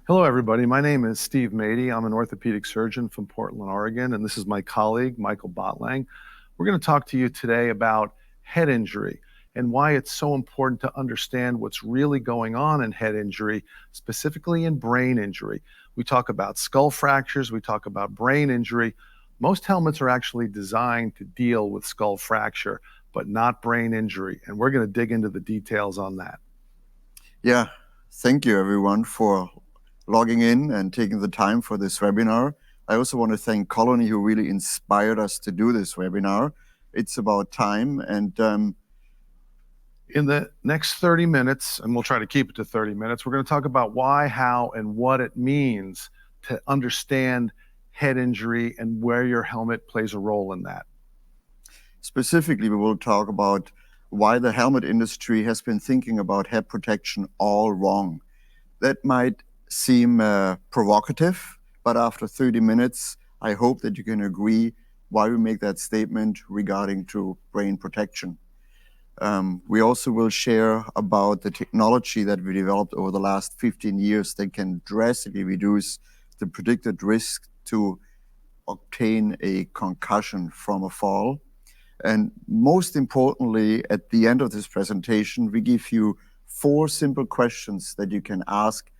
Hello, everybody. My name is Steve Madey. I'm an orthopedic surgeon from Portland, Oregon, and this is my colleague, Michael Bottlang. We're going to talk to you today about head injury and why it's so important to understand what's really going on in head injury, specifically in brain injury. We talk about skull fractures, we talk about brain injury. Most helmets are actually designed to deal with skull fracture, but not brain injury, and we're going to dig into the details on that. Yeah, thank you everyone for logging in and taking the time for this webinar. I also want to thank Colony, who really inspired us to do this webinar. It's about time, and in the next 30 minutes, and we'll try to keep it to 30 minutes, we're going to talk about why, how, and what it means to understand head injury and where your helmet plays a role in that. specifically we will talk about why the helmet industry has been thinking about head protection all wrong. That might seem provocative, but after 30 minutes, I hope that you can agree why we make that statement regarding to brain protection. We also will share about the technology that we developed over the last 15 years that can drastically reduce the predicted risk to obtain a concussion from a fall. And most importantly, at the end of this presentation, we give you 4 simple questions that you can ask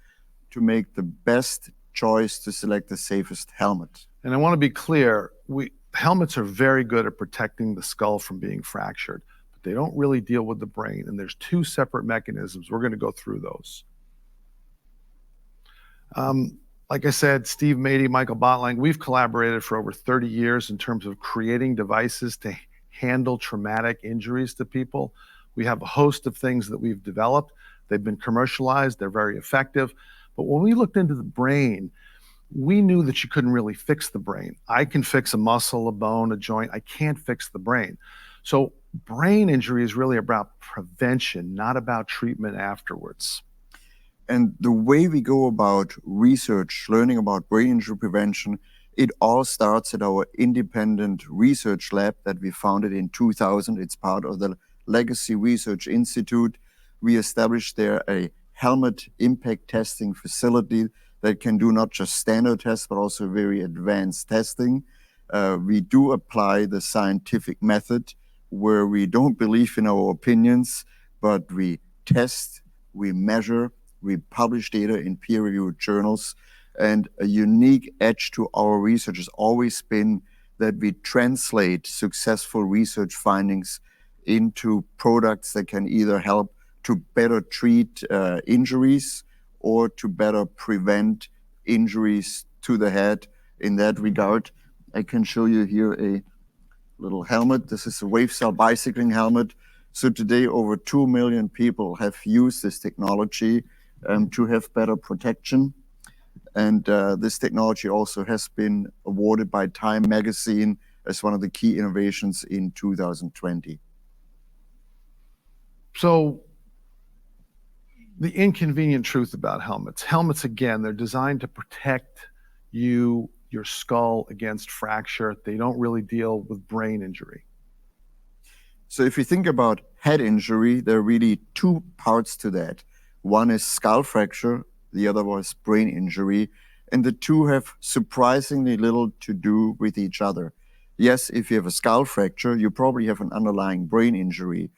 to make the best choice to select the safest helmet. And I want to be clear, helmets are very good at protecting the skull from being fractured, but they don't really deal with the brain. And there's 2 separate mechanisms. We're going to go through those. Like I said, Steve Madey, Michael Bottlang, we've collaborated for over 30 years in terms of creating devices to handle traumatic injuries to people. We have a host of things that we've developed. They've been commercialized. They're very effective. But when we looked into the brain, we knew that you couldn't really fix the brain. I can fix a muscle, a bone, a joint. I can't fix the brain. So brain injury is really about prevention, not about treatment afterwards. And the way we go about research, learning about brain injury prevention, it all starts at our independent research lab that we founded in 2000. It's part of the Legacy Research Institute. We established there a helmet impact testing facility that can do not just standard tests, but also very advanced testing. We do apply the scientific method where we don't believe in our opinions, but we test, we measure, we publish data in peer-reviewed journals. And a unique edge to our research has always been that we translate successful research findings into products that can either help to better treat injuries or to better prevent injuries to the head. In that regard, I can show you here a little helmet. This is a wave cell bicycling helmet. So today over 2 million people have used this technology to have better protection. And this technology also has been awarded by Time Magazine as one of the key innovations in 2020. So the inconvenient truth about helmets. Helmets, again, they're designed to protect you, your skull against fracture. They don't really deal with brain injury. So if you think about head injury, there are really 2 parts to that. One is skull fracture, the other was brain injury, and the 2 have surprisingly little to do with each other. Yes, if you have a skull fracture, you probably have an underlying brain injury,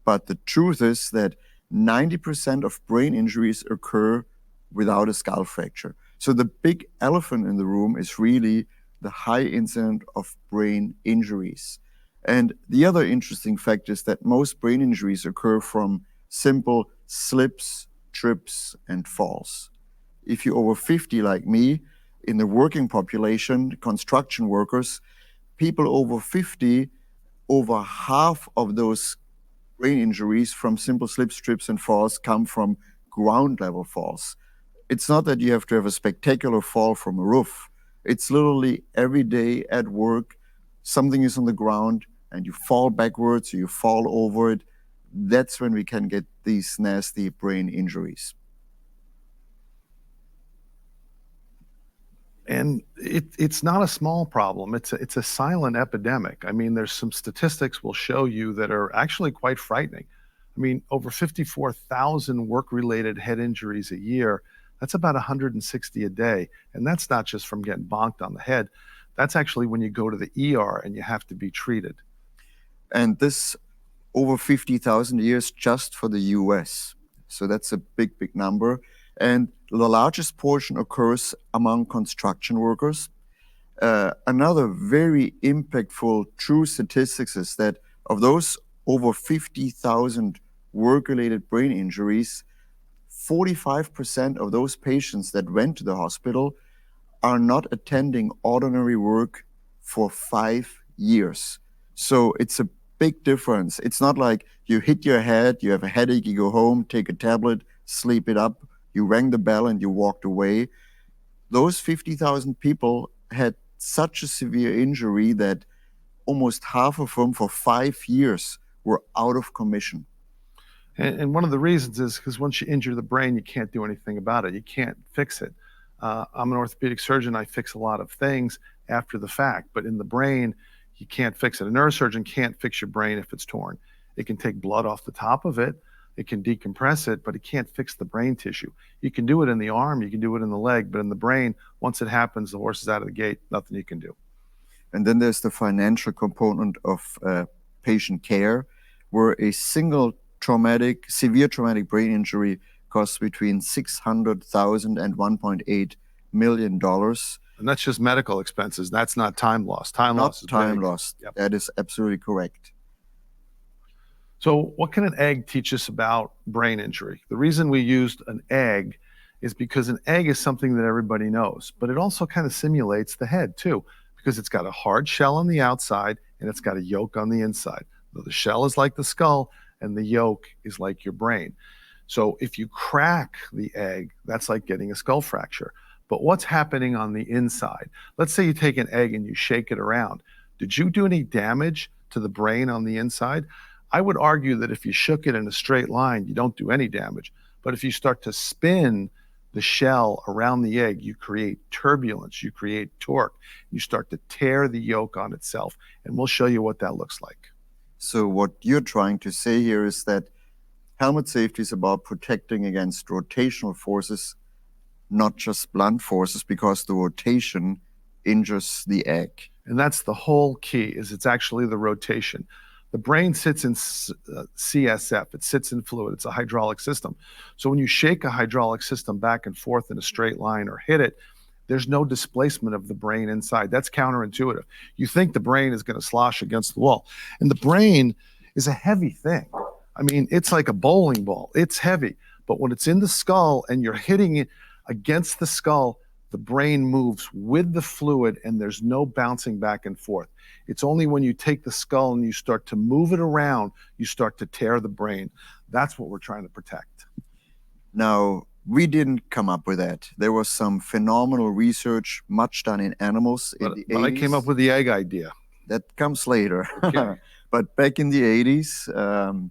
but the truth is that 90% of brain injuries occur without a skull fracture. So the big elephant in the room is really the high incidence of brain injuries. And the other interesting fact is that most brain injuries occur from simple slips, trips, and falls. If you're over 50 like me, in the working population, construction workers, people over 50, over half of those brain injuries from simple slips, trips, and falls come from ground level falls. It's not that you have to have a spectacular fall from a roof. It's literally every day at work, something is on the ground and you fall backwards or you fall over it. That's when we can get these nasty brain injuries. And it's not a small problem. It's a silent epidemic. I mean, there's some statistics we'll show you that are actually quite frightening. I mean, over 54,000 work-related head injuries a year. That's about 160 a day. And that's not just from getting bonked on the head. That's actually when you go to the ER and you have to be treated. And this over 50,000 years just for the US. So that's a big, big number. And the largest portion occurs among construction workers. Another very impactful true statistics is that of those over 50,000 work-related brain injuries, 45% of those patients that went to the hospital are not attending ordinary work for 5 years. So it's a big difference. It's not like you hit your head, you have a headache, you go home, take a tablet, sleep it up, you rang the bell and you walked away. Those 50,000 people had such a severe injury that almost half of them for 5 years were out of commission. And one of the reasons is because once you injure the brain, you can't do anything about it. You can't fix it. I'm an orthopedic surgeon. I fix a lot of things after the fact, but in the brain, you can't fix it. A neurosurgeon can't fix your brain if it's torn. It can take blood off the top of it. It can decompress it, but it can't fix the brain tissue. You can do it in the arm, you can do it in the leg, but in the brain, once it happens, the horse is out of the gate, nothing you can do. And then there's the financial component of patient care, where a single severe traumatic brain injury costs between $600,000 and $1.8 million. And that's just medical expenses. That's not time loss. Time loss is time big. lost. Yep. That is absolutely correct. So what can an egg teach us about brain injury? The reason we used an egg is because an egg is something that everybody knows, but it also kind of simulates the head too, because it's got a hard shell on the outside and it's got a yolk on the inside. The shell is like the skull and the yolk is like your brain. So if you crack the egg, that's like getting a skull fracture. But what's happening on the inside? Let's say you take an egg and you shake it around. Did you do any damage to the brain on the inside? I would argue that if you shook it in a straight line, you don't do any damage. But if you start to spin the shell around the egg, you create turbulence, you create torque, you start to tear the yolk on itself. And we'll show you what that looks like. So what you're trying to say here is that helmet safety is about protecting against rotational forces, not just blunt forces, because the rotation injures the egg. And that's the whole key, is it's actually the rotation. The brain sits in CSF. It sits in fluid. It's a hydraulic system. So when you shake a hydraulic system back and forth in a straight line or hit it, there's no displacement of the brain inside. That's counterintuitive. You think the brain is going to slosh against the wall. And the brain is a heavy thing. I mean, it's like a bowling ball. It's heavy. But when it's in the skull and you're hitting it against the skull, the brain moves with the fluid and there's no bouncing back and forth. It's only when you take the skull and you start to move it around, you start to tear the brain. That's what we're trying to protect. Now, we didn't come up with that. There was some phenomenal research, much done in animals in the 80s. But I came up with the egg idea. That comes later. Okay. But back in the 80s,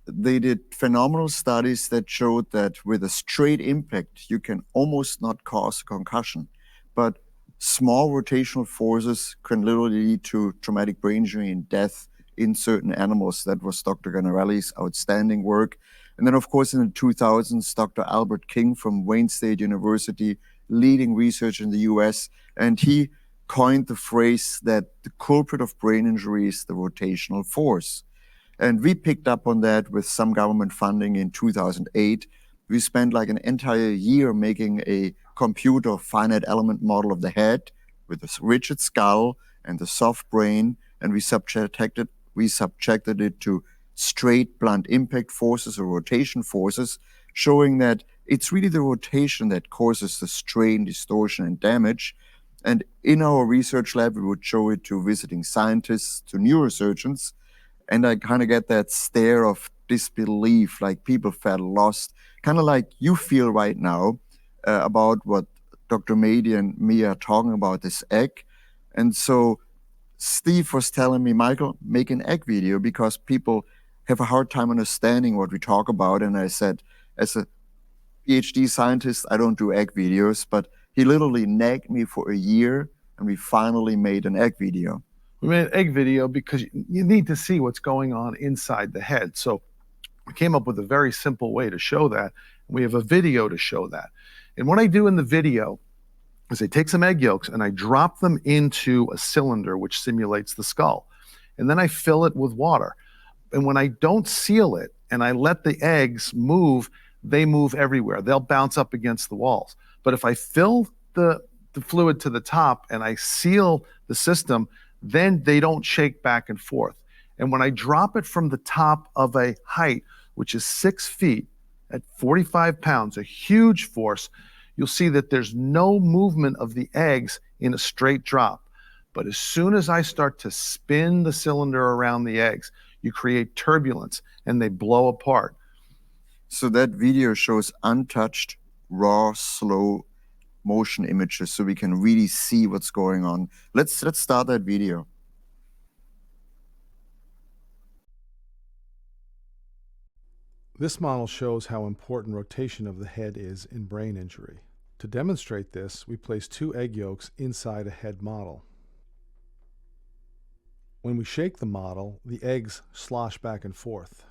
they did phenomenal studies that showed that with a straight impact, you can almost not cause a concussion. But small rotational forces can literally lead to traumatic brain injury and death in certain animals. That was Dr. Ganarelli's outstanding work. And then, of course, in the 2000s, Dr. Albert King from Wayne State University, leading research in the US, and he coined the phrase that the culprit of brain injury is the rotational force. And we picked up on that with some government funding in 2008. We spent like an entire year making a computer finite element model of the head with a rigid skull and the soft brain, and we subjected it to straight blunt impact forces or rotation forces, showing that it's really the rotation that causes the strain, distortion, and damage. And in our research lab, we would show it to visiting scientists, to neurosurgeons, and I kind of get that stare of disbelief, like people felt lost, kind of like you feel right now about what Dr. Madey and me are talking about, this egg. And so Steve was telling me, Michael, make an egg video because people have a hard time understanding what we talk about. And I said, as a PhD scientist, I don't do egg videos, but he literally nagged me for a year and we finally made an egg video. We made an egg video because you need to see what's going on inside the head. So we came up with a very simple way to show that. We have a video to show that. And what I do in the video is I take some egg yolks and I drop them into a cylinder which simulates the skull. And then I fill it with water. And when I don't seal it and I let the eggs move, they move everywhere. They'll bounce up against the walls. But if I fill the fluid to the top and I seal the system, then they don't shake back and forth. And when I drop it from the top of a height, which is 6 feet at 45 pounds, a huge force, you'll see that there's no movement of the eggs in a straight drop. But as soon as I start to spin the cylinder around the eggs, you create turbulence and they blow apart. So that video shows untouched, raw, slow motion images so we can really see what's going on. Let's start that video. This model shows how important rotation of the head is in brain injury. To demonstrate this, we place 2 egg yolks inside a head model. When we shake the model, the eggs slosh back and forth.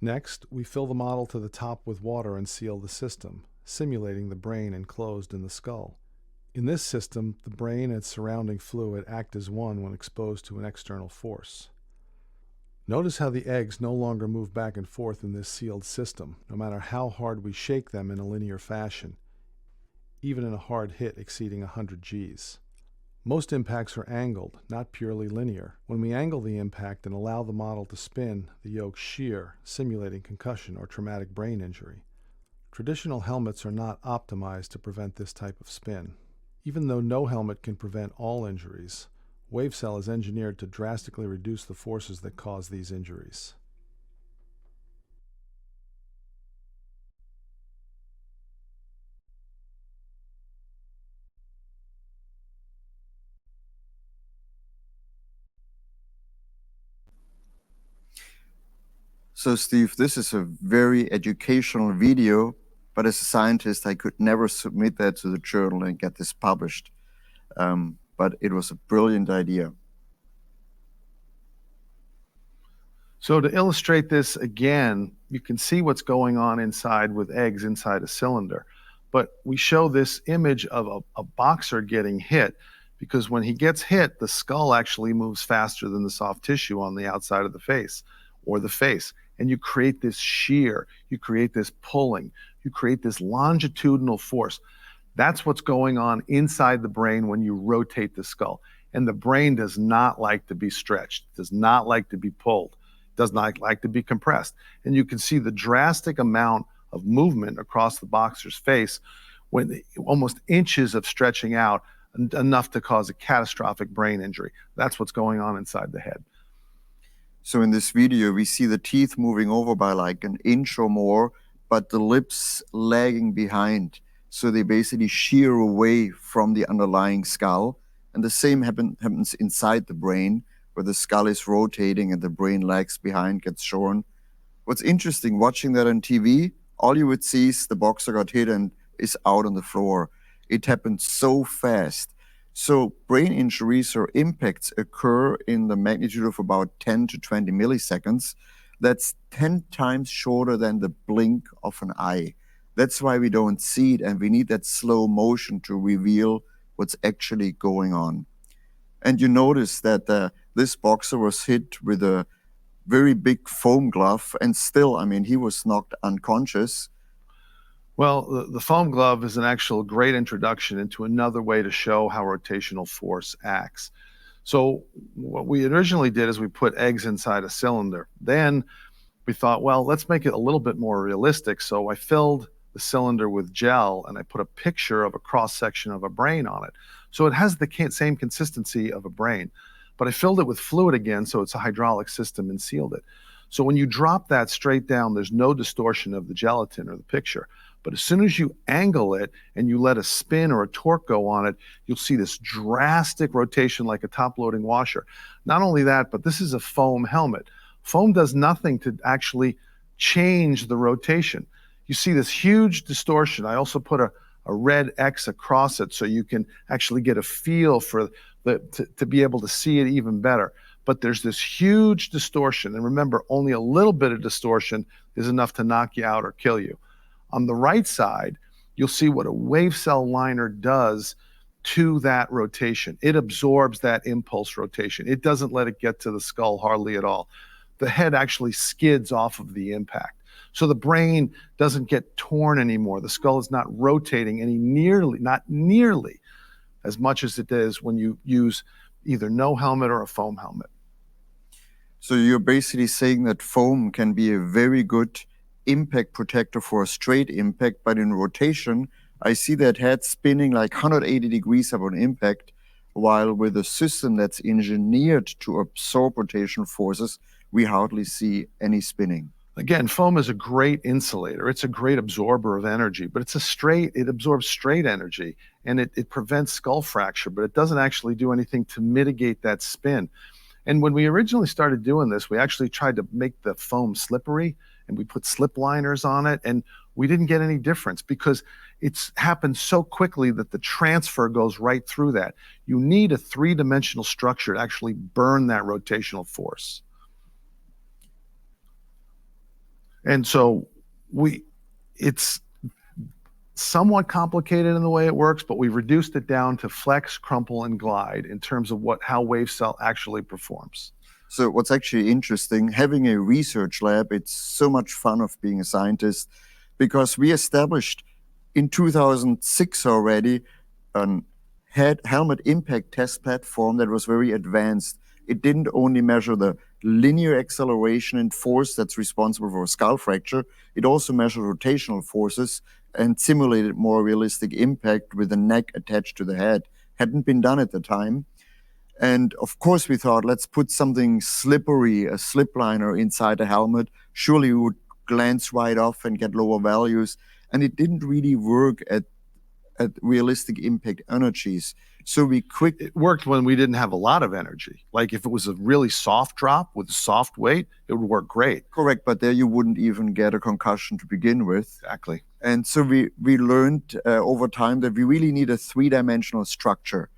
Next, we fill the model to the top with water and seal the system, simulating the brain enclosed in the skull. In this system, the brain and its surrounding fluid act as one when exposed to an external force. Notice how the eggs no longer move back and forth in this sealed system, no matter how hard we shake them in a linear fashion, even in a hard hit exceeding 100 Gs. Most impacts are angled, not purely linear. When we angle the impact and allow the model to spin, the yolks shear, simulating concussion or traumatic brain injury. Traditional helmets are not optimized to prevent this type of spin. Even though no helmet can prevent all injuries, WaveCell is engineered to drastically reduce the forces that cause these injuries. So Steve, this is a very educational video, but as a scientist, I could never submit that to the journal and get this published. But it was a brilliant idea. So to illustrate this again, you can see what's going on inside with eggs inside a cylinder. But we show this image of a boxer getting hit, because when he gets hit, the skull actually moves faster than the soft tissue on the outside of the face or the face. And you create this shear, you create this pulling, you create this longitudinal force. That's what's going on inside the brain when you rotate the skull. And the brain does not like to be stretched, does not like to be pulled, does not like to be compressed. And you can see the drastic amount of movement across the boxer's face, when almost inches of stretching out, enough to cause a catastrophic brain injury. That's what's going on inside the head. So in this video, we see the teeth moving over by like an inch or more, but the lips lagging behind. So they basically shear away from the underlying skull. And the same happens inside the brain, where the skull is rotating and the brain lags behind, gets shorn. What's interesting, watching that on TV, all you would see is the boxer got hit and is out on the floor. It happened so fast. So brain injuries or impacts occur in the magnitude of about 10 to 20 milliseconds. That's 10 times shorter than the blink of an eye. That's why we don't see it, and we need that slow motion to reveal what's actually going on. And you notice that this boxer was hit with a very big foam glove, and still, I mean, he was knocked unconscious. Well, the foam glove is an actual great introduction into another way to show how rotational force acts. So what we originally did is we put eggs inside a cylinder. Then we thought, well, let's make it a little bit more realistic. So I filled the cylinder with gel and I put a picture of a cross-section of a brain on it. So it has the same consistency of a brain, but I filled it with fluid again, so it's a hydraulic system, and sealed it. So when you drop that straight down, there's no distortion of the gelatin or the picture. But as soon as you angle it and you let a spin or a torque go on it, you'll see this drastic rotation like a top-loading washer. Not only that, but this is a foam helmet. Foam does nothing to actually change the rotation. You see this huge distortion. I also put a red X across it so you can actually get a feel for to be able to see it even better. but there's this huge distortion. And remember, only a little bit of distortion is enough to knock you out or kill you. On the right side, you'll see what a wave cell liner does to that rotation. It absorbs that impulse rotation. It doesn't let it get to the skull hardly at all. The head actually skids off of the impact. So the brain doesn't get torn anymore. The skull is not rotating not nearly as much as it is when you use either no helmet or a foam helmet. So you're basically saying that foam can be a very good impact protector for a straight impact, but in rotation, I see that head spinning like 180 degrees upon impact, while with a system that's engineered to absorb rotational forces, we hardly see any spinning. Again, foam is a great insulator. It's a great absorber of energy, but it absorbs straight energy, and it prevents skull fracture, but it doesn't actually do anything to mitigate that spin. And when we originally started doing this, we actually tried to make the foam slippery, and we put slip liners on it, and we didn't get any difference because it's happened so quickly that the transfer goes right through that. You need a three-dimensional structure to actually burn that rotational force. And so it's somewhat complicated in the way it works, but we've reduced it down to flex, crumple, and glide in terms of how wave cell actually performs. So what's actually interesting, having a research lab, it's so much fun of being a scientist, because we established in 2006 already a helmet impact test platform that was very advanced. It didn't only measure the linear acceleration and force that's responsible for skull fracture, it also measured rotational forces and simulated more realistic impact with the neck attached to the head. Hadn't been done at the time. And of course we thought, let's put something slippery, a slip liner inside the helmet. Surely we would glance right off and get lower values. And it didn't really work at realistic impact energies. So it worked when we didn't have a lot of energy. Like if it was a really soft drop with a soft weight, it would work great. Correct, but there you wouldn't even get a concussion to begin with. Exactly. And so we learned over time that we really need a three-dimensional structure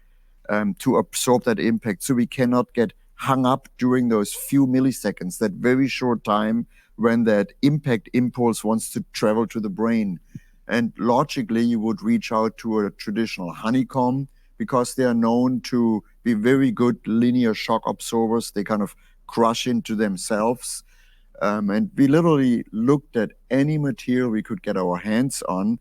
to absorb that impact. So we cannot get hung up during those few milliseconds, that very short time when that impact impulse wants to travel to the brain. And logically, you would reach out to a traditional honeycomb because they are known to be very good linear shock absorbers. They kind of crush into themselves. And we literally looked at any material we could get our hands on,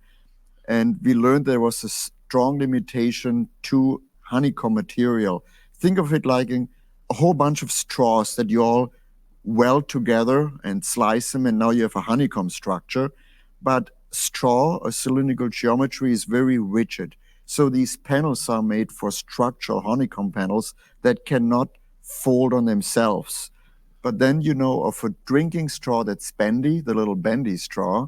and we learned there was a strong limitation to honeycomb material. Think of it like a whole bunch of straws that you all weld together and slice them, and now you have a honeycomb structure. But straw, a cylindrical geometry, is very rigid. So these panels are made for structural honeycomb panels that cannot fold on themselves. But then you know of a drinking straw that's bendy, the little bendy straw,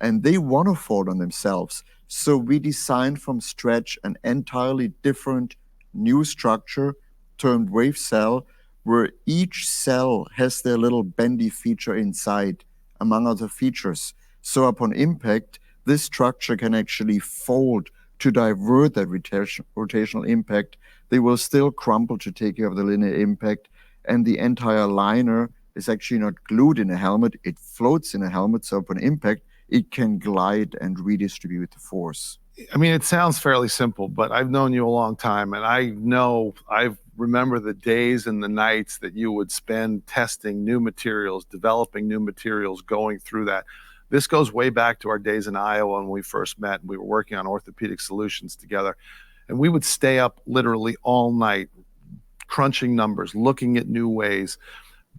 and they want to fold on themselves. So we designed from scratch an entirely different new structure termed wave cell, where each cell has their little bendy feature inside, among other features. So upon impact, this structure can actually fold to divert that rotational impact. They will still crumple to take care of the linear impact, and the entire liner is actually not glued in a helmet. It floats in a helmet, so upon impact, it can glide and redistribute the force. I mean, it sounds fairly simple, but I've known you a long time, and I remember the days and the nights that you would spend testing new materials, developing new materials, going through that. This goes way back to our days in Iowa when we first met, and we were working on orthopedic solutions together. And we would stay up literally all night, crunching numbers, looking at new ways,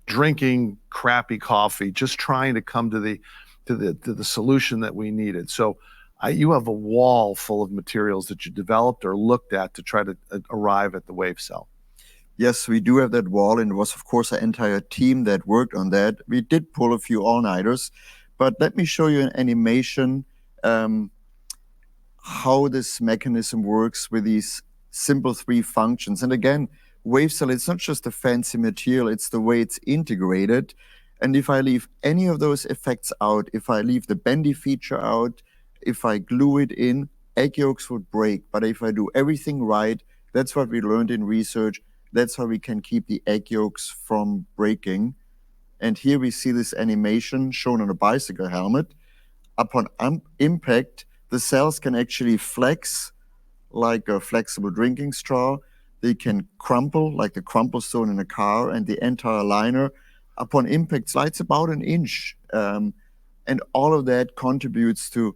drinking crappy coffee, just trying to come to the solution that we needed. So you have a wall full of materials that you developed or looked at to try to arrive at the wave cell. Yes, we do have that wall, and it was, of course, an entire team that worked on that. We did pull a few all-nighters, but let me show you an animation how this mechanism works with these simple three functions. And again, wave cell, it's not just a fancy material, it's the way it's integrated. And if I leave any of those effects out, if I leave the bendy feature out, if I glue it in, egg yolks would break. But if I do everything right, that's what we learned in research, That's how we can keep the egg yolks from breaking. And here we see this animation shown on a bicycle helmet. Upon impact, the cells can actually flex like a flexible drinking straw. They can crumple like the crumple stone in a car, and the entire liner upon impact slides about an inch. And all of that contributes to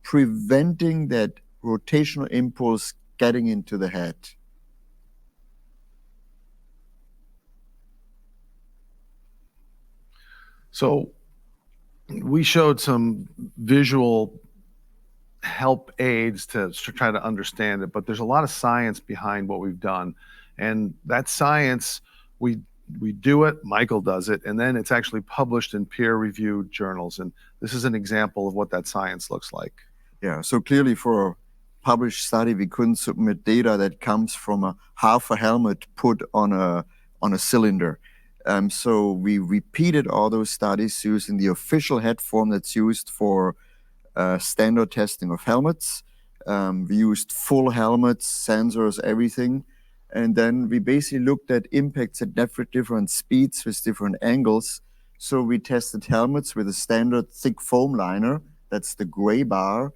preventing that rotational impulse getting into the head. So we showed some visual help aids to try to understand it, but there's a lot of science behind what we've done. And that science, we do it, Michael does it, and then it's actually published in peer-reviewed journals. And this is an example of what that science looks like. Yeah, so clearly for a published study, we couldn't submit data that comes from a half a helmet put on a cylinder. So we repeated all those studies using the official head form that's used for standard testing of helmets. We used full helmets, sensors, everything. And then we basically looked at impacts at different speeds with different angles. So we tested helmets with a standard thick foam liner, that's the gray bar,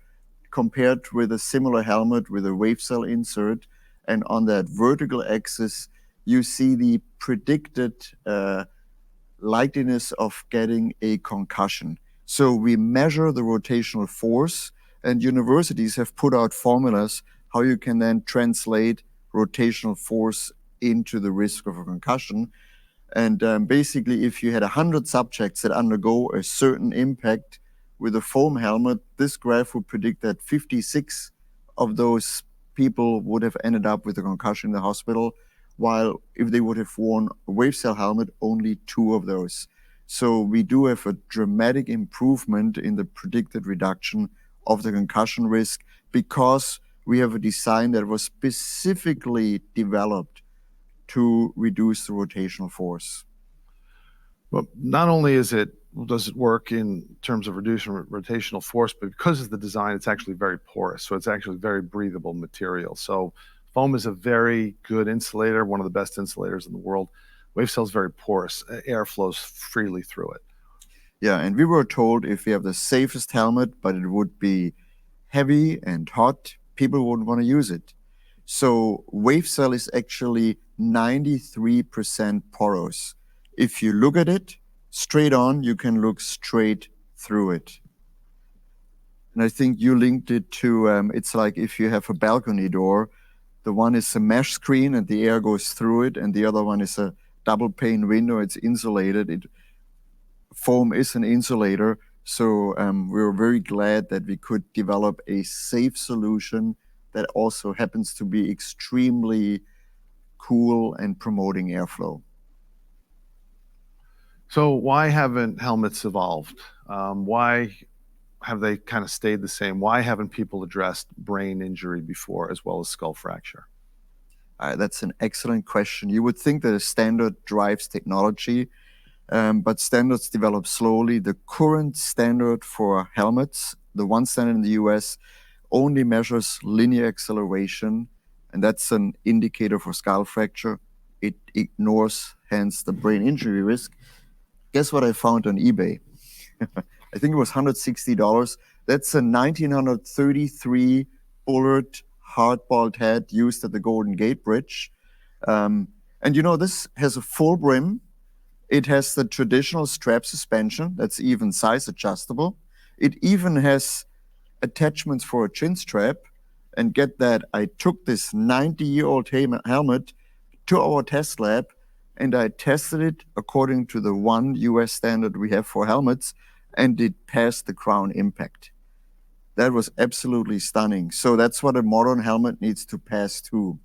compared with a similar helmet with a wave cell insert. And on that vertical axis, you see the predicted likeliness of getting a concussion. So we measure the rotational force, and universities have put out formulas how you can then translate rotational force into the risk of a concussion. And basically, if you had 100 subjects that undergo a certain impact with a foam helmet, this graph would predict that 56 of those people would have ended up with a concussion in the hospital, while if they would have worn a wave cell helmet, only 2 of those. So we do have a dramatic improvement in the predicted reduction of the concussion risk because we have a design that was specifically developed to reduce the rotational force. But not only does it work in terms of reducing rotational force, but because of the design, it's actually very porous. So it's actually very breathable material. So foam is a very good insulator, one of the best insulators in the world. Wave cell is very porous. Air flows freely through it. Yeah, and we were told if we have the safest helmet, but it would be heavy and hot, people wouldn't want to use it. So wave cell is actually 93% porous. If you look at it straight on, you can look straight through it. And I think you linked it to, it's like if you have a balcony door, the one is a mesh screen and the air goes through it, and the other one is a double pane window, it's insulated. Foam is an insulator, so we were very glad that we could develop a safe solution that also happens to be extremely cool and promoting airflow. So why haven't helmets evolved? Why have they kind of stayed the same? Why haven't people addressed brain injury before as well as skull fracture? That's an excellent question. You would think that a standard drives technology, but standards develop slowly. The current standard for helmets, the one standard in the US, only measures linear acceleration, and that's an indicator for skull fracture. It ignores, hence, the brain injury risk. Guess what I found on eBay? I think it was $160. That's a 1933 Bullard hard-balled head used at the Golden Gate Bridge. And you know, this has a full brim. It has the traditional strap suspension that's even size adjustable. It even has attachments for a chin strap. And get that, I took this 90-year-old helmet to our test lab, and I tested it according to the one US standard we have for helmets, and it passed the crown impact. That was absolutely stunning. So that's what a modern helmet needs to pass too.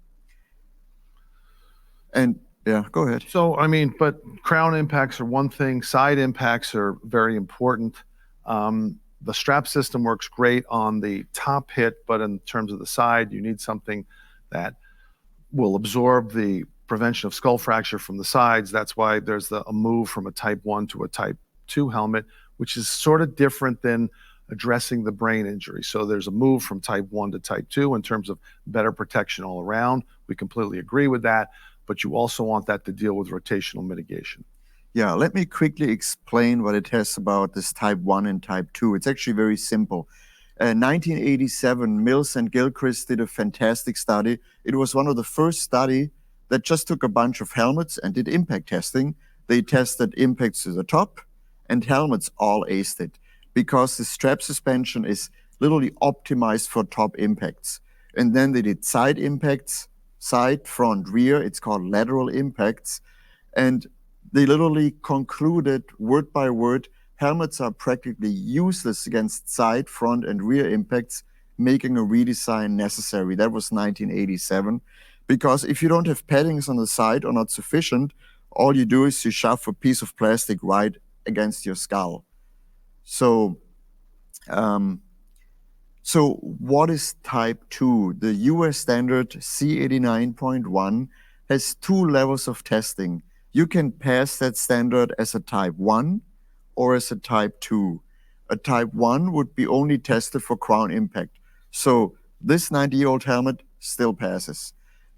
And yeah, go ahead. So, I mean, but crown impacts are one thing. Side impacts are very important. The strap system works great on the top hit, but in terms of the side, you need something that will absorb the prevention of skull fracture from the sides. That's why there's a move from a type 1 to a type 2 helmet, which is sort of different than addressing the brain injury. So there's a move from type 1 to type 2 in terms of better protection all around. We completely agree with that. but you also want that to deal with rotational mitigation. Yeah, let me quickly explain what it has about this type 1 and type 2. It's actually very simple. 1987, Mills and Gilchrist did a fantastic study. It was one of the first study that just took a bunch of helmets and did impact testing. They tested impacts to the top, and helmets all aced it because the strap suspension is literally optimized for top impacts. And then they did side impacts, side, front, rear. It's called lateral impacts. And they literally concluded word by word, helmets are practically useless against side, front, and rear impacts, making a redesign necessary. That was 1987. Because if you don't have paddings on the side or not sufficient, all you do is you shove a piece of plastic right against your skull. So what is type 2? The US standard C89.1 has 2 levels of testing. You can pass that standard as a type 1 or as a type 2. A type 1 would be only tested for crown impact. So this 90-year-old helmet still passes.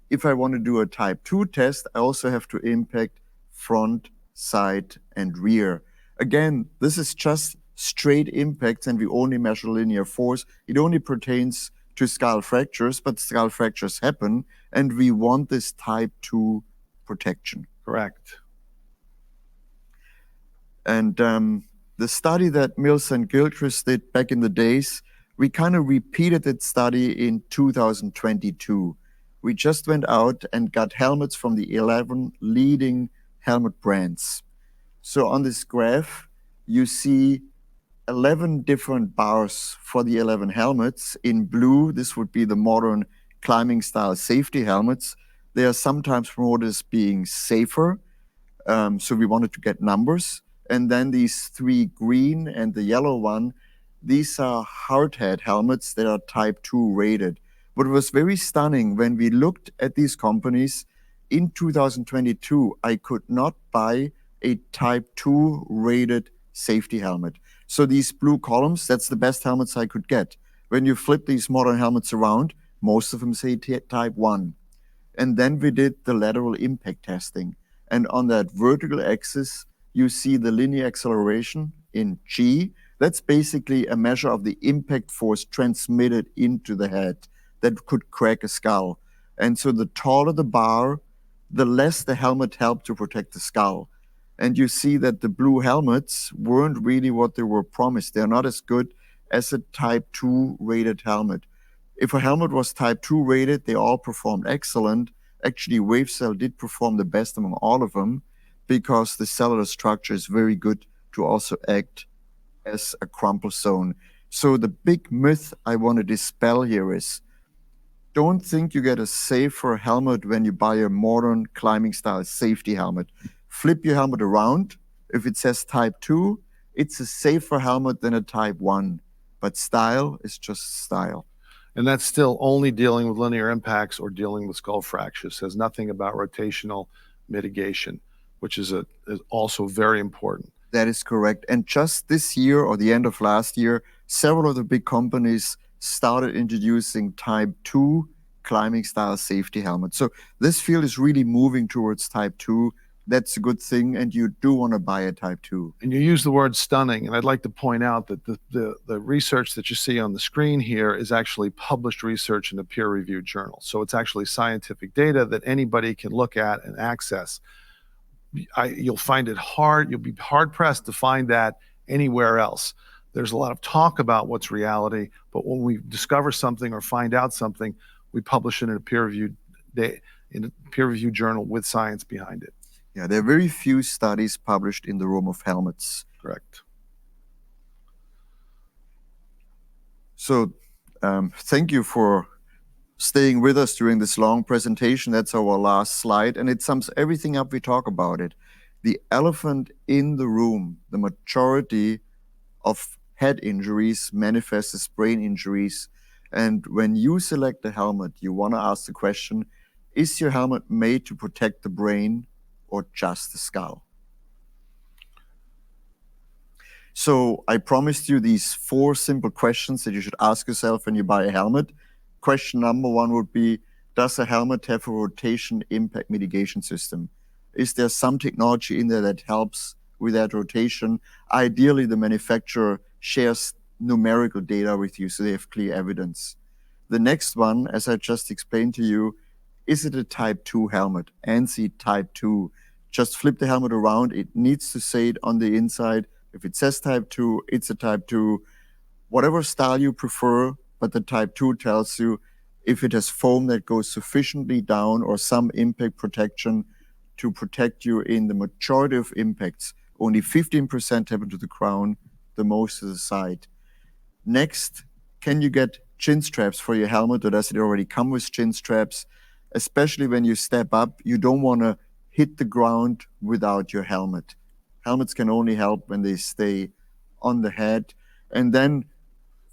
If I want to do a type 2 test, I also have to impact front, side, and rear. Again, this is just straight impacts, and we only measure linear force. It only pertains to skull fractures, but skull fractures happen, and we want this type 2 protection. Correct. And the study that Mills and Gilchrist did back in the days, we kind of repeated that study in 2022. We just went out and got helmets from the 11 leading helmet brands. So on this graph, you see 11 different bars for the 11 helmets. In blue, this would be the modern climbing style safety helmets. They are sometimes promoted as being safer. So we wanted to get numbers. And then these 3 green and the yellow one, these are hardhead helmets that are type 2 rated. But it was very stunning when we looked at these companies in 2022, I could not buy a type 2 rated safety helmet. So these blue columns, that's the best helmets I could get. When you flip these modern helmets around, most of them say type 1. And then we did the lateral impact testing. And on that vertical axis, you see the linear acceleration in G. That's basically a measure of the impact force transmitted into the head that could crack a skull. And so the taller the bar, the less the helmet helped to protect the skull. And you see that the blue helmets weren't really what they were promised. They're not as good as a type 2 rated helmet. If a helmet was type 2 rated, they all performed excellent. Actually, WaveCell did perform the best among all of them because the cellular structure is very good to also act as a crumple zone. So the big myth I want to dispel here is, don't think you get a safer helmet when you buy a modern climbing style safety helmet. Flip your helmet around. If it says type 2, it's a safer helmet than a type 1. But style is just style. And that's still only dealing with linear impacts or dealing with skull fractures. It says nothing about rotational mitigation, which is also very important. That is correct. And just this year or the end of last year, several of the big companies started introducing type 2 climbing style safety helmets. So this field is really moving towards type 2. That's a good thing, and you do want to buy a type 2. And you use the word stunning, and I'd like to point out that the research that you see on the screen here is actually published research in a peer-reviewed journal. So it's actually scientific data that anybody can look at and access. You'll find it hard, you'll be hard-pressed to find that anywhere else. There's a lot of talk about what's reality, but when we discover something or find out something, we publish it in a peer-reviewed journal with science behind it. Yeah, there are very few studies published in the realm of helmets. Correct. So thank you for staying with us during this long presentation. That's our last slide, and it sums everything up we talk about it. The elephant in the room, the majority of head injuries manifest as brain injuries. And when you select a helmet, you want to ask the question, is your helmet made to protect the brain or just the skull? So I promised you these 4 simple questions that you should ask yourself when you buy a helmet. Question number 1 would be, does a helmet have a rotation impact mitigation system? Is there some technology in there that helps with that rotation? Ideally, the manufacturer shares numerical data with you so they have clear evidence. The next one, as I just explained to you, is it a Type 2 helmet? ANSI Type 2. Just flip the helmet around. It needs to say it on the inside. If it says Type 2, it's a Type 2. Whatever style you prefer, but the Type 2 tells you if it has foam that goes sufficiently down or some impact protection to protect you in the majority of impacts. Only 15% happen to the crown, the most to the side. Next, can you get chin straps for your helmet, or does it already come with chin straps? Especially when you step up, you don't want to hit the ground without your helmet. Helmets can only help when they stay on the head. And then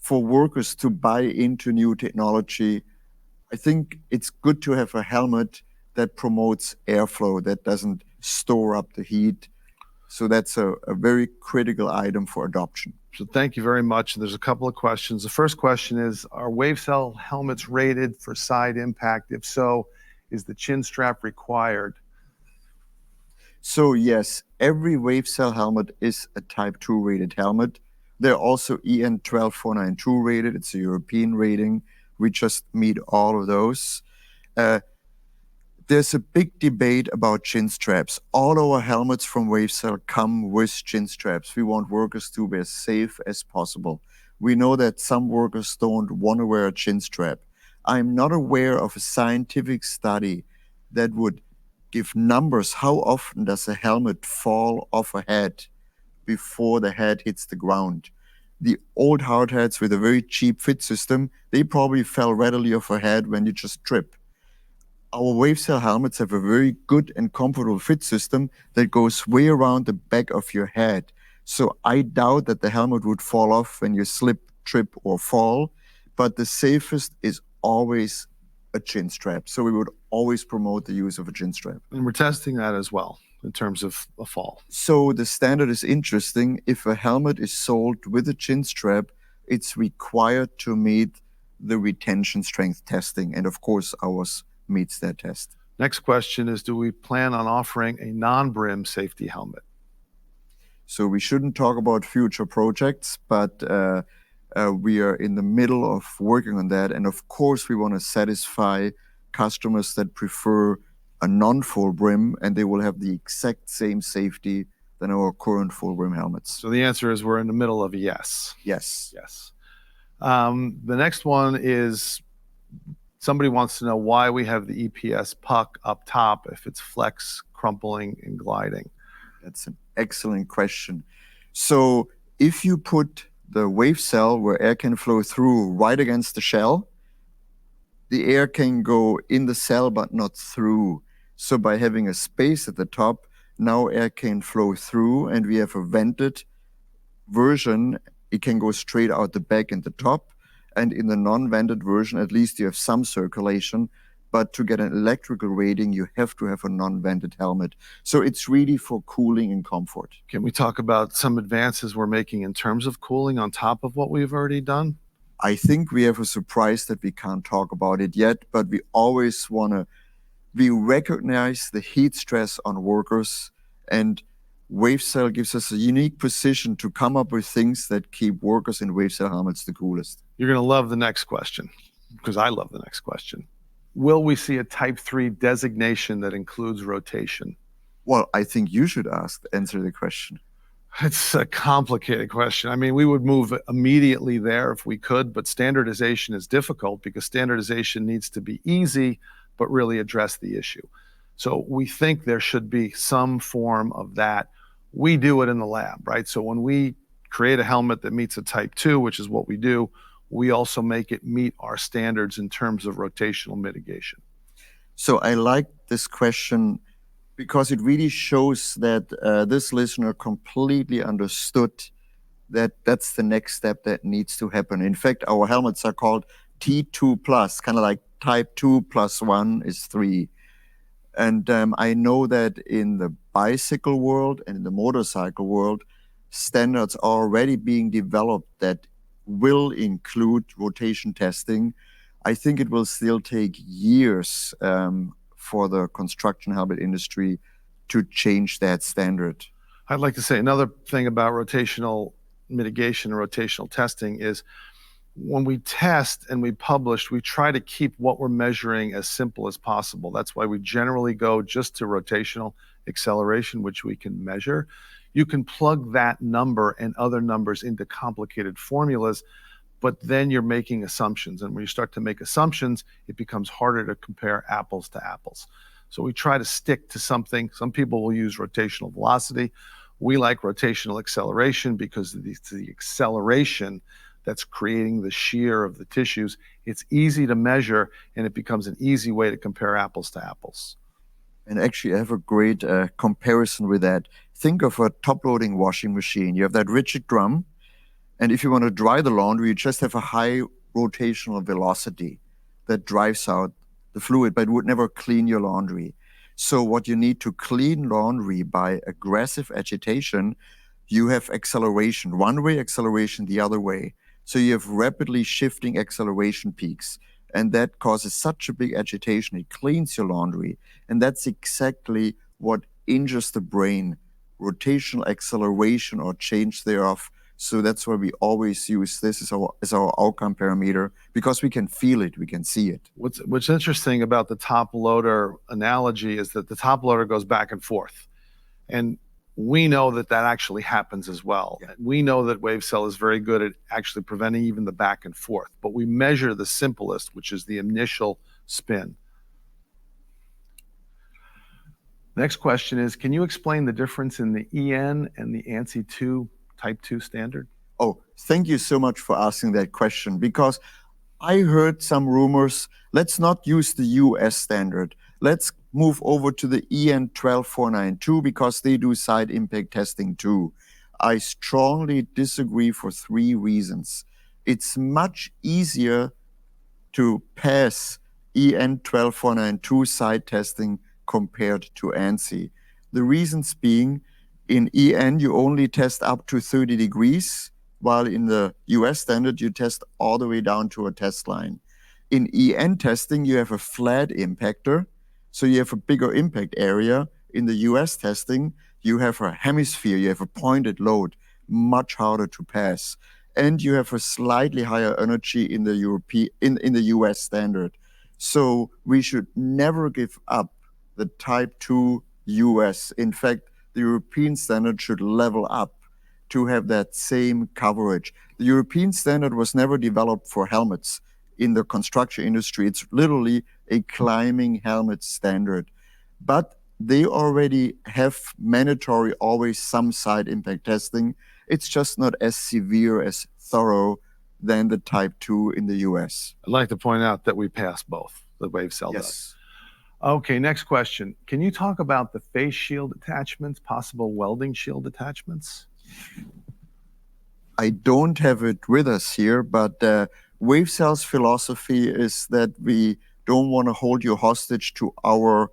for workers to buy into new technology, I think it's good to have a helmet that promotes airflow, that doesn't store up the heat. So that's a very critical item for adoption. So thank you very much. There's a couple of questions. The first question is, are wave cell helmets rated for side impact? If so, is the chin strap required? So yes, every wave cell helmet is a Type 2 rated helmet. They're also EN 12492 rated. It's a European rating. We just meet all of those. There's a big debate about chin straps. All our helmets from WaveCell come with chin straps. We want workers to be as safe as possible. We know that some workers don't want to wear a chin strap. I'm not aware of a scientific study that would give numbers. How often does a helmet fall off a head before the head hits the ground? The old hard hats with a very cheap fit system, they probably fell readily off a head when you just trip. Our WaveCell helmets have a very good and comfortable fit system that goes way around the back of your head. So I doubt that the helmet would fall off when you slip, trip, or fall, but the safest is always a chin strap. So we would always promote the use of a chin strap. And we're testing that as well in terms of a fall. So the standard is interesting. If a helmet is sold with a chin strap, it's required to meet the retention strength testing. And of course, ours meets that test. Next question is, do we plan on offering a non-brim safety helmet? So we shouldn't talk about future projects, but we are in the middle of working on that. And of course, we want to satisfy customers that prefer a non-full brim, and they will have the exact same safety than our current full brim helmets. So the answer is we're in the middle of a yes. Yes. Yes. The next one is, somebody wants to know why we have the EPS puck up top if it's flex, crumpling, and gliding. That's an excellent question. So if you put the wave cell where air can flow through right against the shell, the air can go in the cell but not through. So by having a space at the top, now air can flow through, and we have a vented version. It can go straight out the back and the top. And in the non-vented version, at least you have some circulation. But to get an electrical rating, you have to have a non-vented helmet. So it's really for cooling and comfort. Can we talk about some advances we're making in terms of cooling on top of what we've already done? I think we have a surprise that we can't talk about it yet, but we always we recognize the heat stress on workers, and WaveCell gives us a unique position to come up with things that keep workers in WaveCell helmets the coolest. You're going to love the next question, because I love the next question. Will we see a Type 3 designation that includes rotation? Well, I think you should answer the question. It's a complicated question. I mean, we would move immediately there if we could, but standardization is difficult because standardization needs to be easy, but really address the issue. So we think there should be some form of that. We do it in the lab, right? So when we create a helmet that meets a Type 2, which is what we do, we also make it meet our standards in terms of rotational mitigation. So I like this question because it really shows that this listener completely understood that that's the next step that needs to happen. In fact, our helmets are called T2+, kind of like Type 2 plus 1 is 3. And I know that in the bicycle world and in the motorcycle world, standards are already being developed that will include rotation testing. I think it will still take years for the construction helmet industry to change that standard. I'd like to say another thing about rotational mitigation and rotational testing is when we test and we publish, we try to keep what we're measuring as simple as possible. That's why we generally go just to rotational acceleration, which we can measure. You can plug that number and other numbers into complicated formulas, but then you're making assumptions. And when you start to make assumptions, it becomes harder to compare apples to apples. So we try to stick to something. Some people will use rotational velocity. We like rotational acceleration because it's the acceleration that's creating the shear of the tissues. It's easy to measure, and it becomes an easy way to compare apples to apples. And actually, I have a great comparison with that. Think of a top-loading washing machine. You have that rigid drum, and if you want to dry the laundry, you just have a high rotational velocity that drives out the fluid, but it would never clean your laundry. So what you need to clean laundry by aggressive agitation, you have acceleration, one-way acceleration the other way. So you have rapidly shifting acceleration peaks, and that causes such a big agitation. It cleans your laundry, and that's exactly what injures the brain, rotational acceleration or change thereof. So that's why we always use this as our outcome parameter, because we can feel it, we can see it. What's interesting about the top loader analogy is that the top loader goes back and forth. And we know that that actually happens as well. Yeah. We know that WaveCell is very good at actually preventing even the back and forth, but we measure the simplest, which is the initial spin. Next question is, can you explain the difference in the EN and the ANSI 2 Type 2 standard? Oh, thank you so much for asking that question, because I heard some rumors, let's not use the US standard. Let's move over to the EN 12492 because they do side impact testing too. I strongly disagree for 3 reasons. It's much easier to pass EN 12492 side testing compared to ANSI. The reasons being, in EN, you only test up to 30 degrees, while in the US standard, you test all the way down to a test line. In EN testing, you have a flat impactor, so you have a bigger impact area. In the US testing, you have a hemisphere, you have a pointed load, much harder to pass. And you have a slightly higher energy in the in the US standard. So we should never give up the Type 2 US. In fact, the European standard should level up to have that same coverage. The European standard was never developed for helmets in the construction industry. It's literally a climbing helmet standard. But they already have mandatory always some side impact testing. It's just not as severe, as thorough than the Type 2 in the US. I'd like to point out that we pass both, the WaveCell does. Okay, next question. Can you talk about the face shield attachments, possible welding shield attachments? I don't have it with us here, but WaveCell's philosophy is that we don't want to hold you hostage to our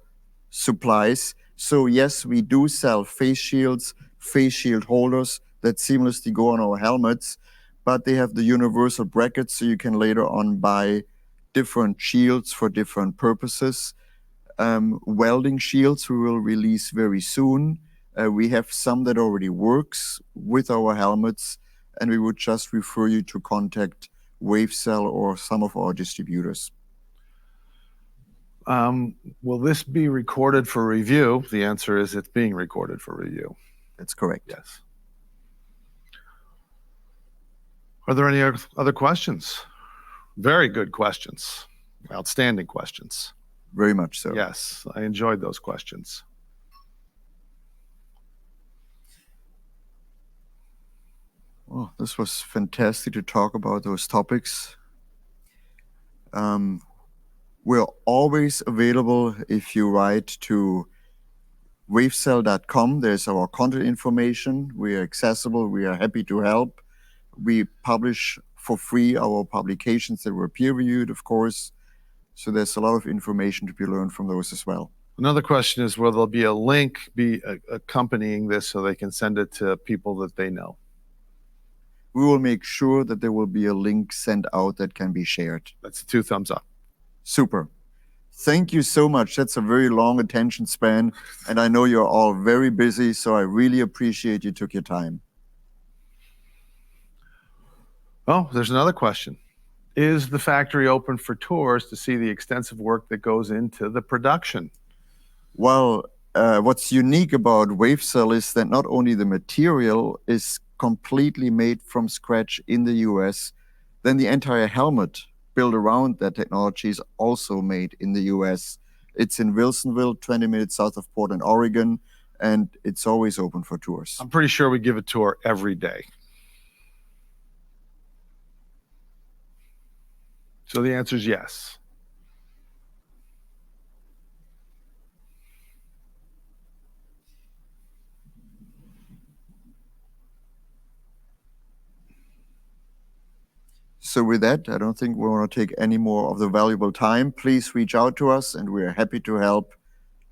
supplies. So yes, we do sell face shields, face shield holders that seamlessly go on our helmets, but they have the universal brackets, so you can later on buy different shields for different purposes. Welding shields we will release very soon. We have some that already works with our helmets, and we would just refer you to contact WaveCell or some of our distributors. Will this be recorded for review? The answer is it's being recorded for review. That's correct. Yes. Are there any other questions? Very good questions. Outstanding questions. Very much so. Yes, I enjoyed those questions. Oh, this was fantastic to talk about those topics. We're always available if you write to wavecell.com. There's our contact information. We are accessible. We are happy to help. We publish for free our publications that were peer-reviewed, of course. So there's a lot of information to be learned from those as well. Another question is, will there be a link accompanying this so they can send it to people that they know? we will make sure that there will be a link sent out that can be shared. That's 2 thumbs up. Super. Thank you so much. That's a very long attention span, and I know you're all very busy, so I really appreciate you took your time. Oh, there's another question. Is the factory open for tours to see the extensive work that goes into the production? Well, what's unique about WaveCell is that not only the material is completely made from scratch in the US, then the entire helmet built around that technology is also made in the US. It's in Wilsonville, 20 minutes south of Portland, Oregon, and it's always open for tours. I'm pretty sure we give a tour every day. So the answer is yes. So with that, I don't think we want to take any more of the valuable time. Please reach out to us, and we're happy to help.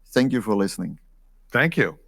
Thank you for listening. Thank you.